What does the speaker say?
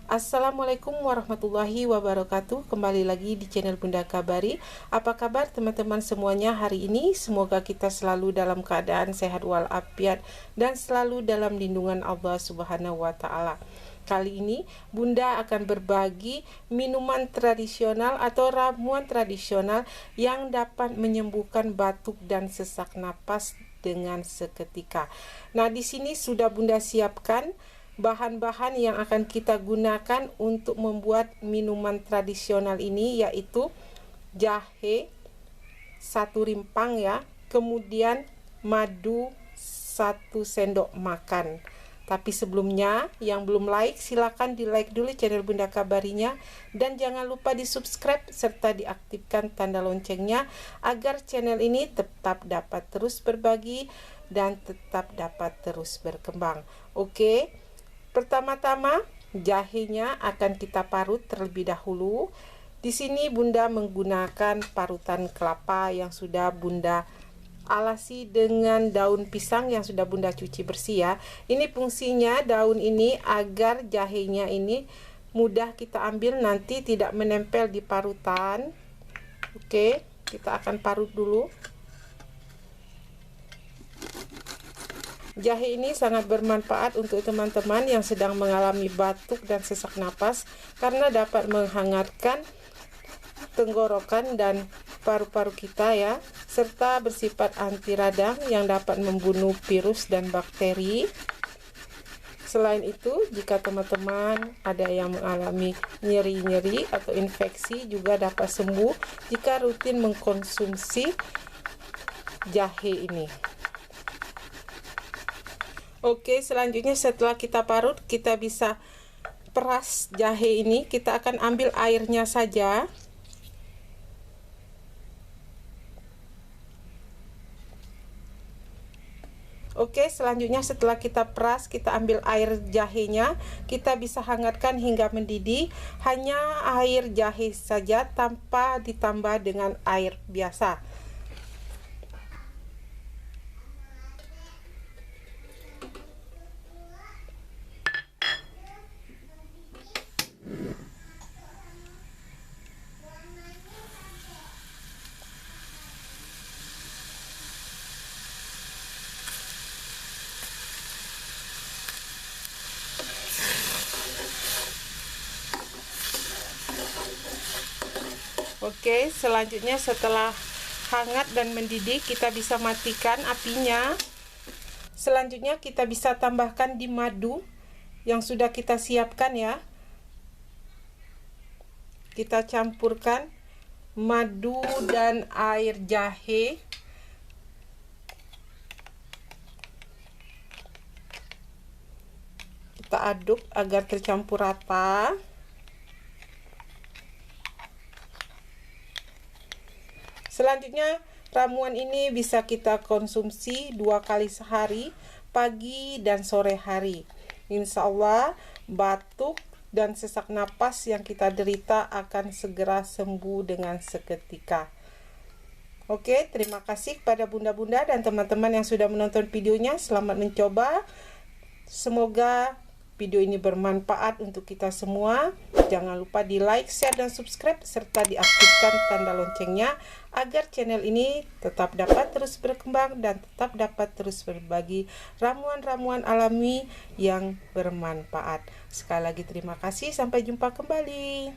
Assalamualaikum warahmatullahi wabarakatuh. Kembali lagi di channel Bunda Kabari. Apa kabar teman-teman semuanya hari ini? Semoga kita selalu dalam keadaan sehat walafiat dan selalu dalam lindungan Allah Subhanahu wa taala. Kali ini Bunda akan berbagi minuman tradisional atau ramuan tradisional yang dapat menyembuhkan batuk dan sesak napas dengan seketika. Nah, di sini sudah Bunda siapkan bahan-bahan yang akan kita gunakan untuk membuat minuman tradisional ini, yaitu jahe 1 rimpang ya, kemudian madu 1 sendok makan. Tapi sebelumnya, yang belum like silakan di like dulu channel Bunda Kabarinya, dan jangan lupa di subscribe serta diaktifkan tanda loncengnya agar channel ini tetap dapat terus berbagi dan tetap dapat terus berkembang. Oke, pertama-tama jahenya akan kita parut terlebih dahulu. Di sini Bunda menggunakan parutan kelapa yang sudah Bunda alasi dengan daun pisang yang sudah Bunda cuci bersih ya. Ini fungsinya daun ini agar jahenya ini mudah kita ambil, nanti tidak menempel di parutan. Oke, kita akan parut dulu. Jahe ini sangat bermanfaat untuk teman-teman yang sedang mengalami batuk dan sesak napas karena dapat menghangatkan tenggorokan dan paru-paru kita ya, serta bersifat anti radang yang dapat membunuh virus dan bakteri. Selain itu, jika teman-teman ada yang mengalami nyeri-nyeri atau infeksi juga dapat sembuh jika rutin mengkonsumsi jahe ini. Oke, selanjutnya setelah kita parut, kita bisa peras jahe ini. Kita akan ambil airnya saja. Oke, selanjutnya setelah kita peras, kita ambil air jahenya. Kita bisa hangatkan hingga mendidih. Hanya air jahe saja tanpa ditambah dengan air biasa. Oke, selanjutnya setelah hangat dan mendidih, kita bisa matikan apinya. Selanjutnya kita bisa tambahkan di madu yang sudah kita siapkan ya. Kita campurkan madu dan air jahe. Kita aduk agar tercampur rata. Selanjutnya, ramuan ini bisa kita konsumsi 2 kali sehari, pagi dan sore hari. Insya Allah, batuk dan sesak napas yang kita derita akan segera sembuh dengan seketika. Oke, terima kasih kepada bunda-bunda dan teman-teman yang sudah menonton videonya. Selamat mencoba. Semoga video ini bermanfaat untuk kita semua. Jangan lupa di like, share, dan subscribe serta diaktifkan tanda loncengnya agar channel ini tetap dapat terus berkembang dan tetap dapat terus berbagi ramuan-ramuan alami yang bermanfaat. Sekali lagi terima kasih, sampai jumpa kembali.